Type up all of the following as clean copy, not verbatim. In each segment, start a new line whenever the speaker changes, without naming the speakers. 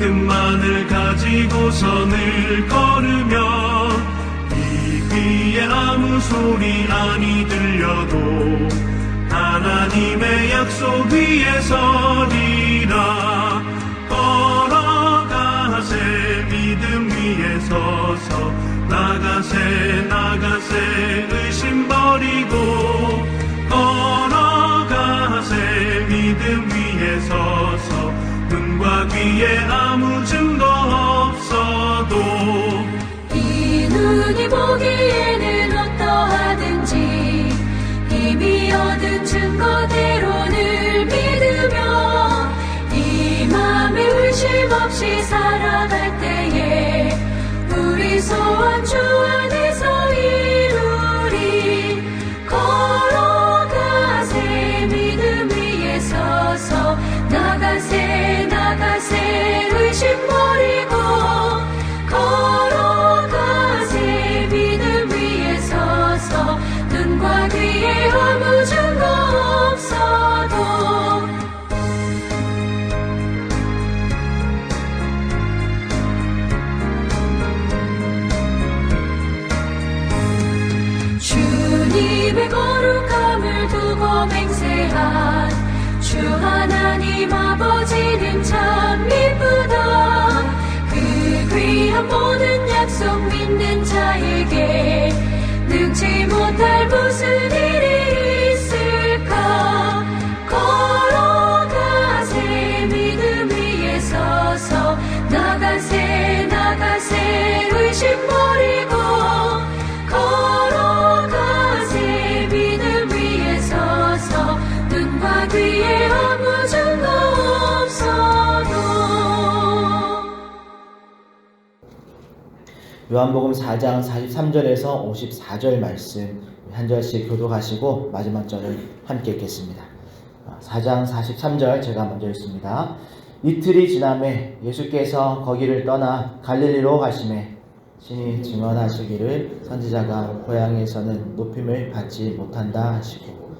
믿음만을 가지고서 늘 걸으며 이 귀에 아무 소리 아니 들려도 하나님의 약속 위에 서리라. 걸어가세 믿음 위에 서서 나가세 의심 버리고 걸어가세 믿음 위에 서서 눈과 귀에 아무 증거 없어도
이 눈이 보기에는 어떠하든지 이미 얻은 증거대로 늘 믿으며 이 맘에 의심 없이 살아갈 때에 우리 소원 주 안에서 이루리. 걸어가세 믿음 위에 서서 나가세 의심 버리고 걸어가세 믿음 위에 서서 눈과 귀에 아무 증거 없어도 주님의 거룩함을 두고 맹세한 주 하나님 아버지는 참 이쁘다. 그 귀한 모든 약속 믿는 자에게 능치 못할 무슨 일이 있을까. 걸어가세 믿음 위에 서서 나가세 의심 버리고 걸어가세 믿음 위에 서서 눈과 귀에 아무 증거 없어도.
요한복음 4장 43절에서 54절 말씀 한 절씩 교독하시고 마지막 절을 함께 읽겠습니다. 4장 43절 제가 먼저 읽습니다. 이틀이 지나매 예수께서 거기를 떠나 갈릴리로 가시매 신이 증언하시기를 선지자가 고향에서는 높임을 받지 못한다 하시고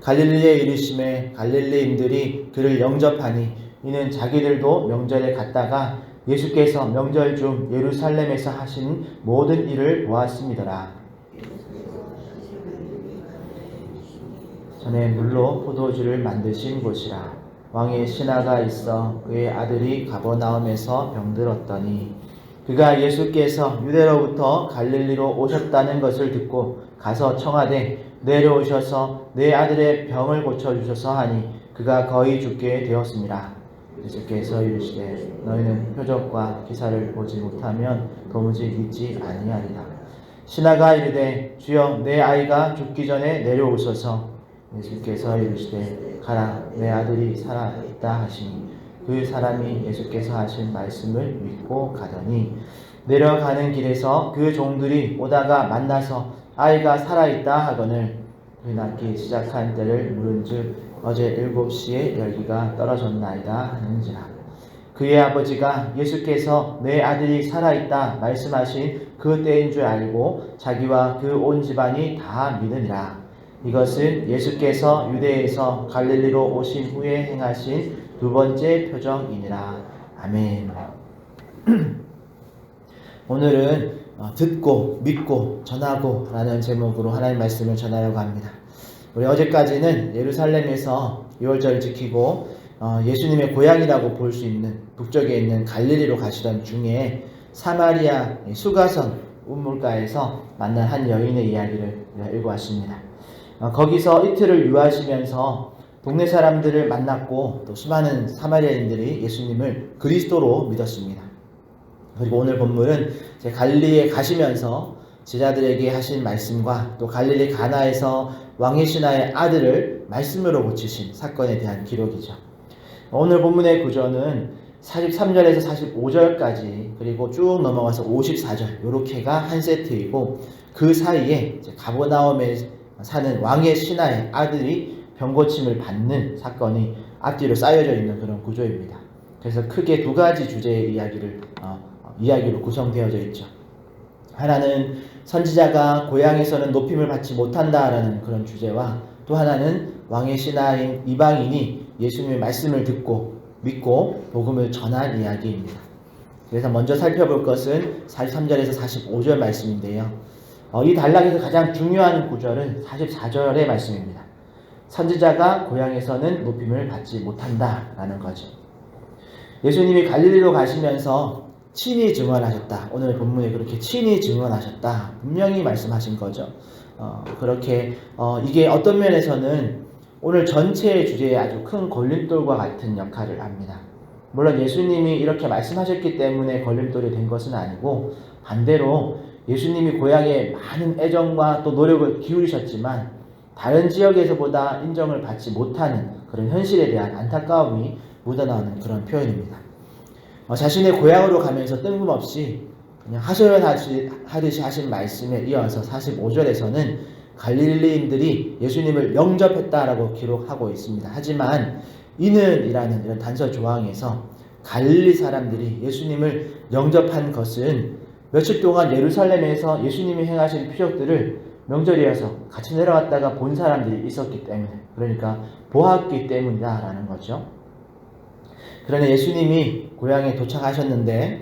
갈릴리에 이르시매 갈릴리인들이 그를 영접하니 이는 자기들도 명절에 갔다가 예수께서 명절 중 예루살렘에서 하신 모든 일을 보았음이더라. 전에 물로 포도주를 만드신 곳이라. 왕의 신하가 있어 그의 아들이 가버나움에서 병들었더니 그가 예수께서 유대로부터 갈릴리로 오셨다는 것을 듣고 가서 청하되 내려오셔서 내 아들의 병을 고쳐주소서 하니 그가 거의 죽게 되었습니다. 예수께서 이르시되 너희는 표적과 기사를 보지 못하면 도무지 믿지 아니하리라. 신하가 이르되 주여 내 아이가 죽기 전에 내려오소서. 예수께서 이르시되 가라 내 아들이 살아있다 하시니 그 사람이 예수께서 하신 말씀을 믿고 가더니 내려가는 길에서 그 종들이 오다가 만나서 아이가 살아있다 하거늘 그 낳기 시작한 때를 물은즉 어제 7시에 열기가 떨어졌나이다 하는지라. 그의 아버지가 예수께서 내 아들이 살아있다 말씀하신 그 때인 줄 알고 자기와 그 온 집안이 다 믿으니라. 이것은 예수께서 유대에서 갈릴리로 오신 후에 행하신 두 번째 표적이니라. 아멘. 오늘은 듣고 믿고 전하고 라는 제목으로 하나님의 말씀을 전하려고 합니다. 우리 어제까지는 예루살렘에서 유월절을 지키고 예수님의 고향이라고 볼 수 있는 북쪽에 있는 갈릴리로 가시던 중에 사마리아 수가성 우물가에서 만난 한 여인의 이야기를 읽어왔습니다. 거기서 이틀을 유하시면서 동네 사람들을 만났고 또 수많은 사마리아인들이 예수님을 그리스도로 믿었습니다. 그리고 오늘 본문은 갈릴리에 가시면서 제자들에게 하신 말씀과 또 갈릴리 가나에서 왕의 신하의 아들을 말씀으로 고치신 사건에 대한 기록이죠. 오늘 본문의 구조는 43절에서 45절까지 그리고 쭉 넘어가서 54절 이렇게가 한 세트이고 그 사이에 가버나움에 사는 왕의 신하의 아들이 병고침을 받는 사건이 앞뒤로 쌓여져 있는 그런 구조입니다. 그래서 크게 두 가지 주제의 이야기로 구성되어져 있죠. 하나는 선지자가 고향에서는 높임을 받지 못한다라는 그런 주제와 또 하나는 왕의 신하인 이방인이 예수님의 말씀을 듣고 믿고 복음을 전한 이야기입니다. 그래서 먼저 살펴볼 것은 43절에서 45절 말씀인데요. 이 단락에서 가장 중요한 구절은 44절의 말씀입니다. 선지자가 고향에서는 높임을 받지 못한다라는 거죠. 예수님이 갈릴리로 가시면서 친히 증언하셨다. 오늘 본문에 그렇게 친히 증언하셨다. 분명히 말씀하신 거죠. 그렇게 이게 어떤 면에서는 오늘 전체의 주제에 아주 큰 걸림돌과 같은 역할을 합니다. 물론 예수님이 이렇게 말씀하셨기 때문에 걸림돌이 된 것은 아니고 반대로 예수님이 고향에 많은 애정과 또 노력을 기울이셨지만 다른 지역에서보다 인정을 받지 못하는 그런 현실에 대한 안타까움이 묻어나오는 그런 표현입니다. 자신의 고향으로 가면서 뜬금없이 그냥 하소연하듯이 하신 말씀에 이어서 45절에서는 갈릴리인들이 예수님을 영접했다라고 기록하고 있습니다. 하지만 이는이라는 이런 단서 조항에서 갈릴리 사람들이 예수님을 영접한 것은 며칠 동안 예루살렘에서 예수님이 행하신 표적들을 명절이어서 같이 내려갔다가 본 사람들이 있었기 때문에, 그러니까 보았기 때문이다라는 거죠. 그러나 예수님이 고향에 도착하셨는데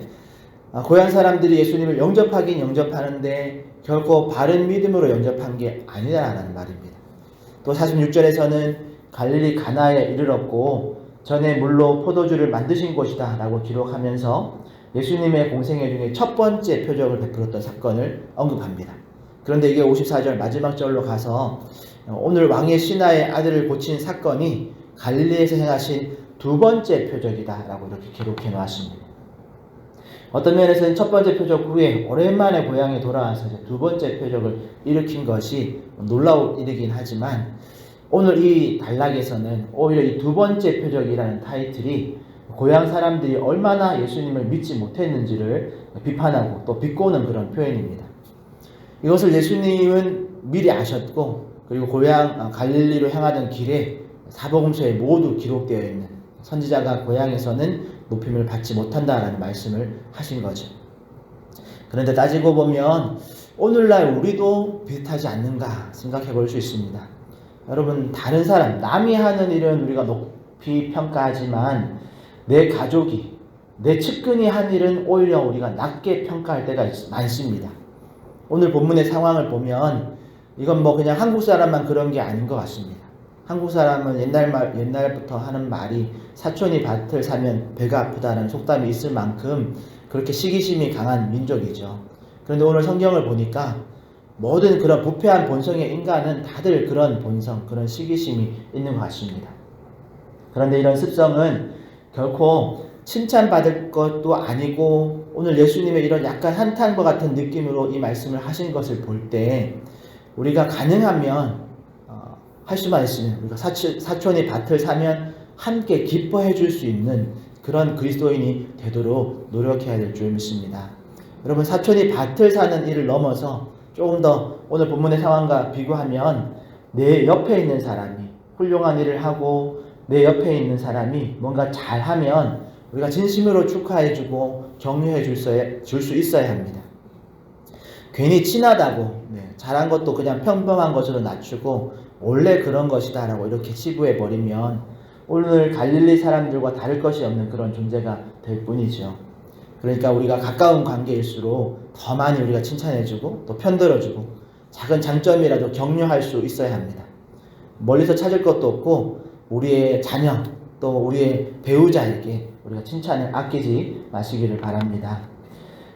고향 사람들이 예수님을 영접하긴 영접하는데 결코 바른 믿음으로 영접한 게 아니다라는 말입니다. 또 46절에서는 갈릴리 가나에 이르렀고 전에 물로 포도주를 만드신 곳이다 라고 기록하면서 예수님의 공생애 중에 첫 번째 표적을 베풀었던 사건을 언급합니다. 그런데 이게 54절 마지막 절로 가서 오늘 왕의 신하의 아들을 고친 사건이 갈릴리에서 행하신 두 번째 표적이다 라고 이렇게 기록해 놓았습니다. 어떤 면에서는 첫 번째 표적 후에 오랜만에 고향에 돌아와서 두 번째 표적을 일으킨 것이 놀라운 일이긴 하지만 오늘 이 단락에서는 오히려 이 두 번째 표적이라는 타이틀이 고향 사람들이 얼마나 예수님을 믿지 못했는지를 비판하고 또 비꼬는 그런 표현입니다. 이것을 예수님은 미리 아셨고 그리고 고향 갈릴리로 향하던 길에 사복음서에 모두 기록되어 있는 선지자가 고향에서는 높임을 받지 못한다라는 말씀을 하신 거죠. 그런데 따지고 보면 오늘날 우리도 비슷하지 않는가 생각해 볼 수 있습니다. 여러분, 다른 사람, 남이 하는 일은 우리가 높이 평가하지만 내 가족이, 내 측근이 한 일은 오히려 우리가 낮게 평가할 때가 많습니다. 오늘 본문의 상황을 보면 이건 뭐 그냥 한국 사람만 그런 게 아닌 것 같습니다. 한국 사람은 옛날부터 하는 말이 사촌이 밭을 사면 배가 아프다는 속담이 있을 만큼 그렇게 시기심이 강한 민족이죠. 그런데 오늘 성경을 보니까 모든 그런 부패한 본성의 인간은 다들 그런 본성, 그런 시기심이 있는 것 같습니다. 그런데 이런 습성은 결코 칭찬받을 것도 아니고 오늘 예수님의 이런 약간 한탄과 같은 느낌으로 이 말씀을 하신 것을 볼 때 우리가 가능하면 할 수만 있으면 우리가 사촌이 밭을 사면 함께 기뻐해 줄 수 있는 그런 그리스도인이 되도록 노력해야 될 줄 믿습니다. 여러분, 사촌이 밭을 사는 일을 넘어서 조금 더 오늘 본문의 상황과 비교하면 내 옆에 있는 사람이 훌륭한 일을 하고 내 옆에 있는 사람이 뭔가 잘하면 우리가 진심으로 축하해주고 격려해 줄 수 있어야 합니다. 괜히 친하다고 잘한 것도 그냥 평범한 것으로 낮추고 원래 그런 것이다 라고 이렇게 치부해 버리면 오늘 갈릴리 사람들과 다를 것이 없는 그런 존재가 될 뿐이죠. 그러니까 우리가 가까운 관계일수록 더 많이 우리가 칭찬해주고 또 편들어주고 작은 장점이라도 격려할 수 있어야 합니다. 멀리서 찾을 것도 없고 우리의 자녀 또 우리의 배우자에게 우리가 칭찬을 아끼지 마시기를 바랍니다.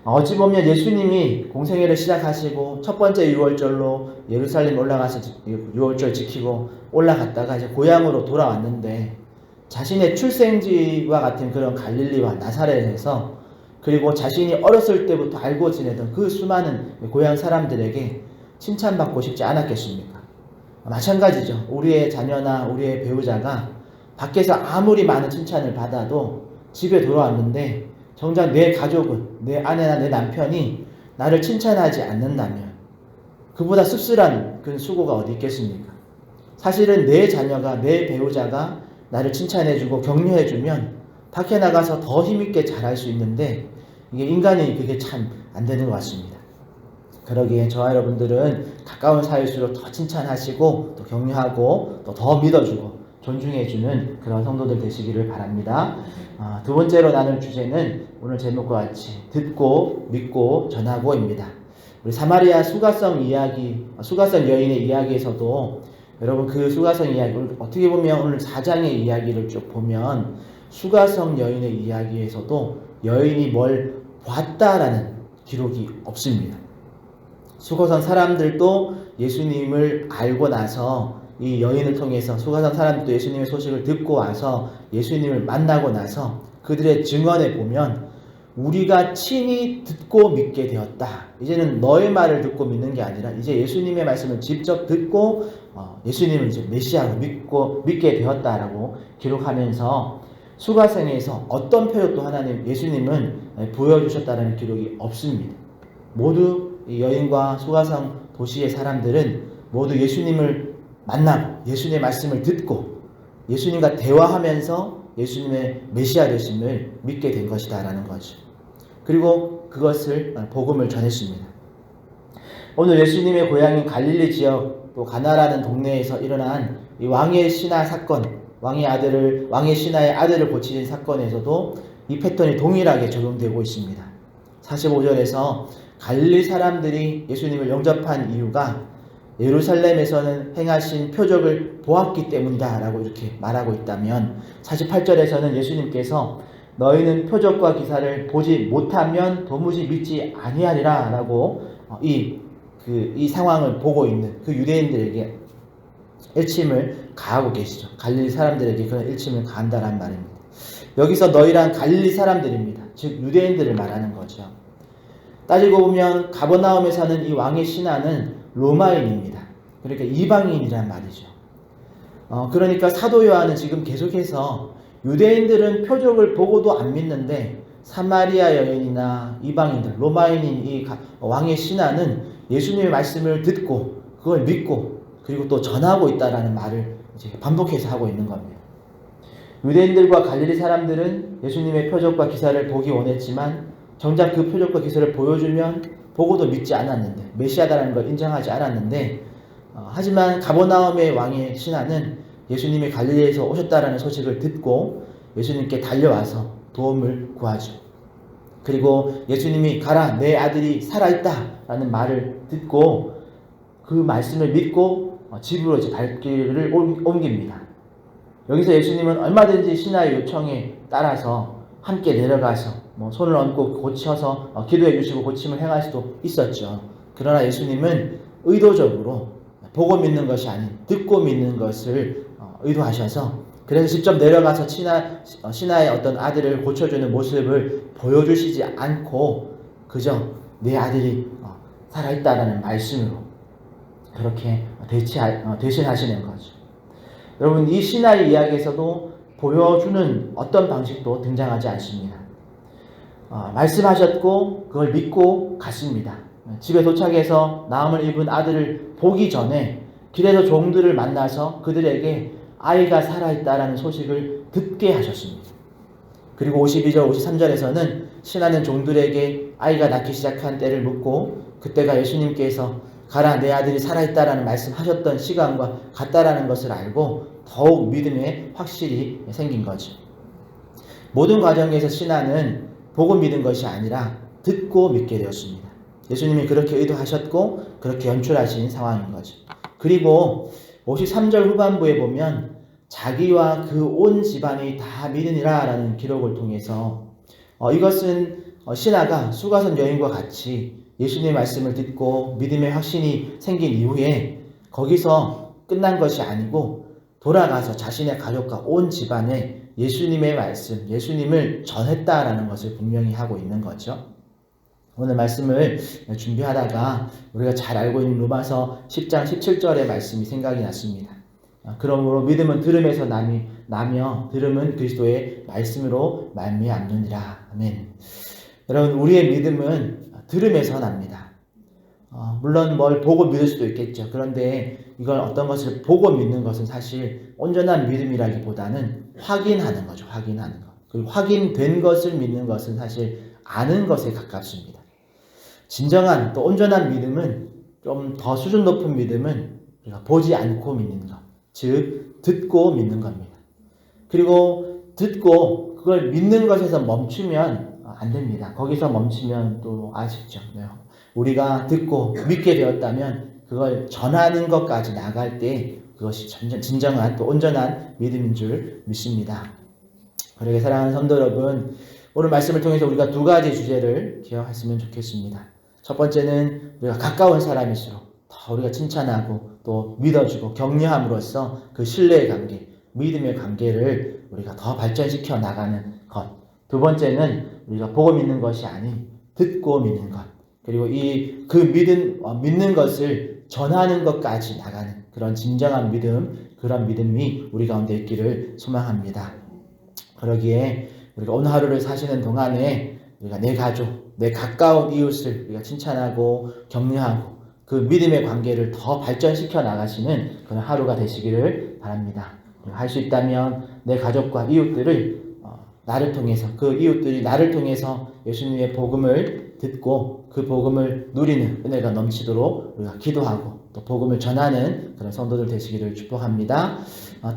어찌 보면 예수님이 공생애를 시작하시고 첫 번째 유월절로 예루살렘 올라가서 유월절 지키고 올라갔다가 이제 고향으로 돌아왔는데 자신의 출생지와 같은 그런 갈릴리와 나사렛에서 그리고 자신이 어렸을 때부터 알고 지내던 그 수많은 고향 사람들에게 칭찬받고 싶지 않았겠습니까? 마찬가지죠. 우리의 자녀나 우리의 배우자가 밖에서 아무리 많은 칭찬을 받아도 집에 돌아왔는데 정작 내 가족은, 내 아내나 내 남편이 나를 칭찬하지 않는다면 그보다 씁쓸한 그 수고가 어디 있겠습니까? 사실은 내 자녀가, 내 배우자가 나를 칭찬해주고 격려해주면 밖에 나가서 더 힘있게 잘할 수 있는데 이게 인간이 그게 참 안 되는 것 같습니다. 그러기에 저와 여러분들은 가까운 사이일수록 더 칭찬하시고 또 격려하고 또 더 믿어주고 존중해주는 그런 성도들 되시기를 바랍니다. 두 번째로 나눌 주제는 오늘 제목과 같이 듣고 믿고 전하고입니다. 우리 사마리아 수가성 여인의 이야기에서도 여러분 그 수가성 이야기, 어떻게 보면 오늘 4장의 이야기를 쭉 보면 수가성 여인의 이야기에서도 여인이 뭘 봤다라는 기록이 없습니다. 수가성 사람들도 예수님을 알고 나서 이 여인을 통해서 수가성 사람들도 예수님의 소식을 듣고 와서 예수님을 만나고 나서 그들의 증언에 보면 우리가 친히 듣고 믿게 되었다. 이제는 너의 말을 듣고 믿는 게 아니라 이제 예수님의 말씀을 직접 듣고 예수님을 이제 메시아로 믿게 되었다라고 기록하면서 수가성에서 어떤 표적도 하나님 예수님은 보여주셨다는 기록이 없습니다. 모두 이 여인과 수가성 도시의 사람들은 모두 예수님을 만나고 예수님의 말씀을 듣고 예수님과 대화하면서 예수님의 메시아 되심을 믿게 된 것이다 라는 거죠. 그리고 그것을 복음을 전했습니다. 오늘 예수님의 고향인 갈릴리 지역 또 가나라는 동네에서 일어난 이 왕의 신하 사건, 왕의 신하의 아들을 고치신 사건에서도 이 패턴이 동일하게 적용되고 있습니다. 45절에서 갈릴리 사람들이 예수님을 영접한 이유가 예루살렘에서는 행하신 표적을 보았기 때문이다 라고 이렇게 말하고 있다면 48절에서는 예수님께서 너희는 표적과 기사를 보지 못하면 도무지 믿지 아니하리라 라고 이 상황을 보고 있는 그 유대인들에게 일침을 가하고 계시죠. 갈릴리 사람들에게 그런 일침을 가한다는 말입니다. 여기서 너희란 갈릴리 사람들입니다. 즉 유대인들을 말하는 거죠. 따지고 보면 가버나움에 사는 이 왕의 신하는 로마인입니다. 그러니까 이방인이란 말이죠. 그러니까 사도 요한은 지금 계속해서 유대인들은 표적을 보고도 안 믿는데 사마리아 여인이나 이방인들, 로마인인 이 왕의 신하는 예수님의 말씀을 듣고 그걸 믿고 그리고 또 전하고 있다라는 말을 이제 반복해서 하고 있는 겁니다. 유대인들과 갈릴리 사람들은 예수님의 표적과 기사를 보기 원했지만 정작 그 표적과 기사를 보여주면 보고도 믿지 않았는데 메시아다라는 걸 인정하지 않았는데 하지만 가버나움의 왕의 신하는 예수님이 갈릴리에서 오셨다라는 소식을 듣고 예수님께 달려와서 도움을 구하죠. 그리고 예수님이 가라 내 아들이 살아있다라는 말을 듣고 그 말씀을 믿고 집으로 이제 발길을 옮깁니다. 여기서 예수님은 얼마든지 신하의 요청에 따라서 함께 내려가서 손을 얹고 고쳐서 기도해 주시고 고침을 행할 수도 있었죠. 그러나 예수님은 의도적으로 보고 믿는 것이 아닌 듣고 믿는 것을 의도하셔서 그래서 직접 내려가서 신하의 어떤 아들을 고쳐주는 모습을 보여주시지 않고 그저 내 아들이 살아있다라는 말씀으로 그렇게 대신하시는 거죠. 여러분 이 신하의 이야기에서도 보여주는 어떤 방식도 등장하지 않습니다. 말씀하셨고 그걸 믿고 갔습니다. 집에 도착해서 나음을 입은 아들을 보기 전에 길에서 종들을 만나서 그들에게 아이가 살아있다라는 소식을 듣게 하셨습니다. 그리고 52절 53절에서는 신하는 종들에게 아이가 낳기 시작한 때를 묻고 그때가 예수님께서 가라 내 아들이 살아있다라는 말씀하셨던 시간과 같다라는 것을 알고 더욱 믿음에 확실히 생긴 거죠. 모든 과정에서 신하는 보고 믿은 것이 아니라 듣고 믿게 되었습니다. 예수님이 그렇게 의도하셨고 그렇게 연출하신 상황인 거죠. 그리고 53절 후반부에 보면 자기와 그 온 집안이 다 믿으니라 라는 기록을 통해서 이것은 신하가 수가성 여인과 같이 예수님의 말씀을 듣고 믿음의 확신이 생긴 이후에 거기서 끝난 것이 아니고 돌아가서 자신의 가족과 온 집안에 예수님의 말씀, 예수님을 전했다라는 것을 분명히 하고 있는 거죠. 오늘 말씀을 준비하다가 우리가 잘 알고 있는 로마서 10장 17절의 말씀이 생각이 났습니다. 그러므로 믿음은 들음에서 나며 들음은 그리스도의 말씀으로 말미암느니라. 아멘. 여러분 우리의 믿음은 들음에서 납니다. 물론 뭘 보고 믿을 수도 있겠죠. 그런데 이걸 어떤 것을 보고 믿는 것은 사실 온전한 믿음이라기보다는 확인하는 거죠. 확인하는 것. 그리고 확인된 것을 믿는 것은 사실 아는 것에 가깝습니다. 진정한 또 온전한 믿음은 좀 더 수준 높은 믿음은 우리가 보지 않고 믿는 것. 즉 듣고 믿는 겁니다. 그리고 듣고 그걸 믿는 것에서 멈추면 안 됩니다. 거기서 멈추면 또 아쉽죠. 우리가 듣고 믿게 되었다면 그걸 전하는 것까지 나갈 때 그것이 진정한 또 온전한 믿음인 줄 믿습니다. 그러게 사랑하는 성도 여러분, 오늘 말씀을 통해서 우리가 두 가지 주제를 기억했으면 좋겠습니다. 첫 번째는 우리가 가까운 사람일수록 더 우리가 칭찬하고 또 믿어주고 격려함으로써 그 신뢰의 관계, 믿음의 관계를 우리가 더 발전시켜 나가는 것. 두 번째는 우리가 보고 믿는 것이 아닌 듣고 믿는 것. 그리고 믿는 것을 전하는 것까지 나가는 그런 진정한 믿음, 그런 믿음이 우리 가운데 있기를 소망합니다. 그러기에 우리가 오늘 하루를 사시는 동안에 우리가 내 가족, 내 가까운 이웃을 우리가 칭찬하고 격려하고 그 믿음의 관계를 더 발전시켜 나가시는 그런 하루가 되시기를 바랍니다. 할 수 있다면 내 가족과 이웃들을 나를 통해서, 그 이웃들이 나를 통해서 예수님의 복음을 듣고 그 복음을 누리는 은혜가 넘치도록 우리가 기도하고 또 복음을 전하는 그런 성도들 되시기를 축복합니다.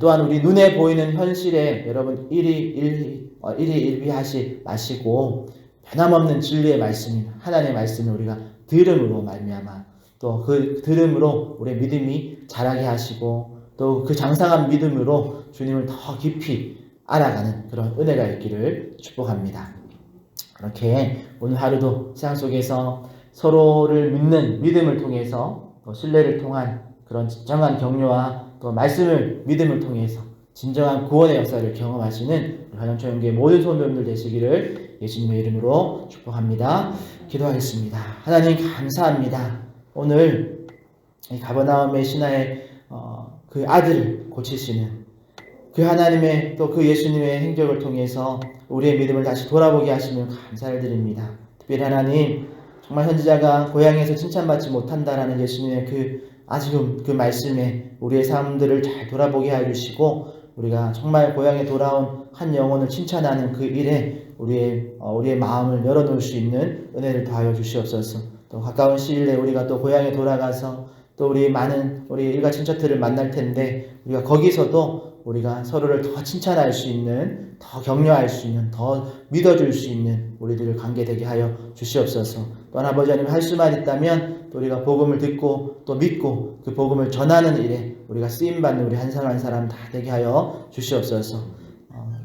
또한 우리 눈에 보이는 현실에 여러분 일희일비하지 마시고 변함없는 진리의 말씀인 하나님의 말씀을 우리가 들음으로 말미암아 또 그 들음으로 우리의 믿음이 자라게 하시고 또 그 장성한 믿음으로 주님을 더 깊이 알아가는 그런 은혜가 있기를 축복합니다. 그렇게 오늘 하루도 세상 속에서 서로를 믿는 믿음을 통해서 또 신뢰를 통한 그런 진정한 격려와 또 말씀을 믿음을 통해서 진정한 구원의 역사를 경험하시는 화영초연교회 모든 성도님들 되시기를 예수님의 이름으로 축복합니다. 기도하겠습니다. 하나님 감사합니다. 오늘 이 가버나움의 신하의 그 아들을 고치시는 그 하나님의 또 그 예수님의 행적을 통해서 우리의 믿음을 다시 돌아보게 하시면 감사를 드립니다. 특별히 하나님, 정말 선지자가 고향에서 칭찬받지 못한다라는 예수님의 그 아쉬움, 그 말씀에 우리의 삶들을 잘 돌아보게 해주시고 우리가 정말 고향에 돌아온 한 영혼을 칭찬하는 그 일에 우리의 마음을 열어놓을 수 있는 은혜를 더하여 주시옵소서. 또 가까운 시일 내에 우리가 또 고향에 돌아가서 또 우리 일가 친척들을 만날 텐데 우리가 거기서도 우리가 서로를 더 칭찬할 수 있는, 더 격려할 수 있는, 더 믿어줄 수 있는 우리들을 관계 되게 하여 주시옵소서. 또한 아버지 하나님 할 수만 있다면 또 우리가 복음을 듣고 또 믿고 그 복음을 전하는 일에 우리가 쓰임받는 우리 한 사람 한 사람 다 되게 하여 주시옵소서.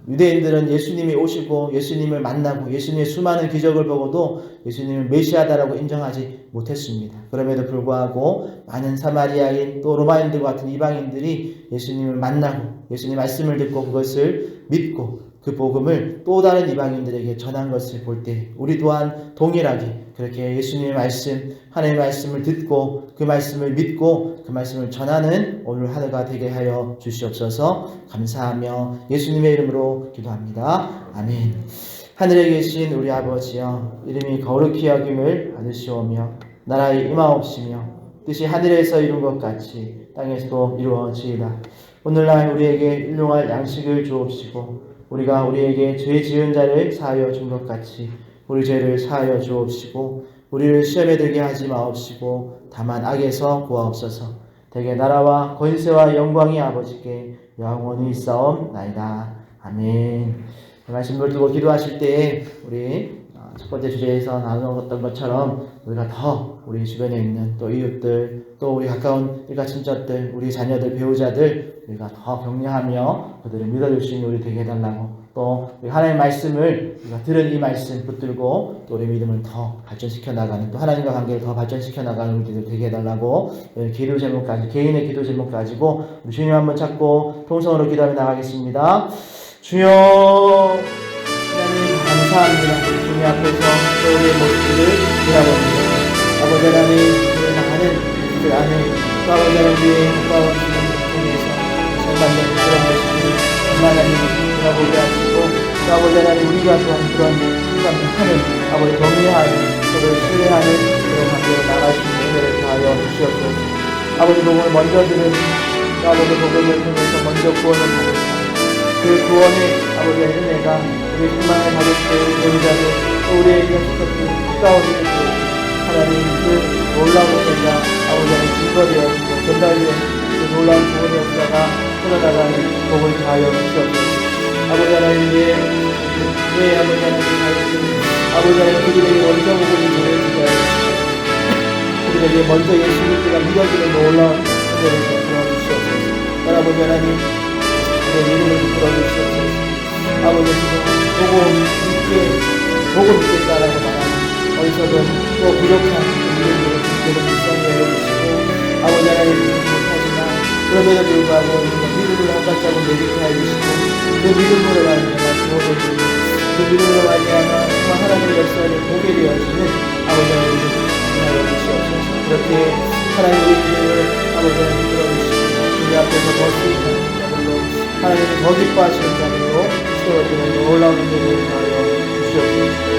유대인들은 예수님이 오시고 예수님을 만나고 예수님의 수많은 기적을 보고도 예수님을 메시아다라고 인정하지 못했습니다. 그럼에도 불구하고 많은 사마리아인 또 로마인들과 같은 이방인들이 예수님을 만나고 예수님 말씀을 듣고 그것을 믿고 그 복음을 또 다른 이방인들에게 전한 것을 볼 때 우리 또한 동일하게 그렇게 예수님의 말씀, 하나님의 말씀을 듣고 그 말씀을 믿고 그 말씀을 전하는 오늘 하루가 되게 하여 주시옵소서. 감사하며 예수님의 이름으로 기도합니다. 아멘. 하늘에 계신 우리 아버지여, 이름이 거룩히 여김을 받으시오며 나라의 임하옵시며 뜻이 하늘에서 이룬 것 같이 땅에서도 이루어지이다. 오늘날 우리에게 일용할 양식을 주옵시고 우리가 우리에게 죄 지은 자를 사하여 준 것 같이 우리 죄를 사하여 주옵시고 우리를 시험에 들게 하지 마옵시고 다만 악에서 구하옵소서. 대개 나라와 권세와 영광이 아버지께 영원히 있사옵나이다. 아멘. 말씀을 두고 기도하실 때에 우리 첫 번째 주제에서 나누었던 것처럼 우리가 더 우리 주변에 있는 또 이웃들 또 우리 가까운 일가 친척들 우리 자녀들 배우자들 우리가 더 격려하며 그들을 믿어줄 수 있는 우리 되게 해달라고 또 우리 하나님의 말씀을 우리가 들은 이 말씀 붙들고 또 우리 믿음을 더 발전시켜 나가는 또 하나님과 관계를 더 발전시켜 나가는 우리들 되게 해달라고 기도 제목까지 개인의 기도 제목 가지고 우리 주님 한번 찾고 통성으로 기도하며 나가겠습니다. 주여 하나님 감사합니다. 주님 앞에서 우리의 모습들을 돌아봅니다. 아버지 하나님 우리의 많은 이들 안에 또 아버지 하나님 우리의 가까운 주님을 통해서 생각하는 그런 모습들을 하나님 돌아보게 하시고 또 아버지 하나님 우리가 또한 그런 생각하는 아버지 격려하는 서로 신뢰하는 그런 관계로 나갈 수 있는 은혜를 더하여 주시옵소서. 아버지 복음을 먼저 들은 또 아버지 복음을 통해서 먼저 구원을 받았다. 그 구원의 아버지의 은혜가 우리 충만한 가족들, 배우자들, 또 우리의 친척들, 가까운 이들들 하나님 그 놀라운 은혜가 아버지 하나님 증거되어지고 전달되어지고 그 놀라운 구원의 역사가 흘러나가는 복을 다하여 주시옵소서. 아버지 하나님 왜 아버지 하나님 아버지 하나님 그들에게 먼저 복을 전해주자. 그들에게 먼저 예수 그리스도가 믿어지는 놀라운 은혜를 베풀어 주시옵소서. 아버지 하나님 내 믿음을 베풀어 주시옵소서. 아버지 보고 믿겠다라고 말하는 어디서든 또 부족한 믿음으로 그들을 불쌍히 여겨주시고 아버지 하나님 못하지만 그럼에도 불구하고 믿음을 한 발자국 내딛게 해주시고 그 믿음으로 말미암아 구원해주고 그 믿음으로 말미암아 정말 하나님의 역사를 보게 되어지는 아버지 하나님 하여 주시옵소서. 그렇게 하나님 우리 믿음을 아버지 하나님 들어주시고 주님 앞에서 더 수익하는 자들로 하나님이 더 기뻐하시는 자들로 세워지는 놀라운 은혜를 하여 주시옵소서.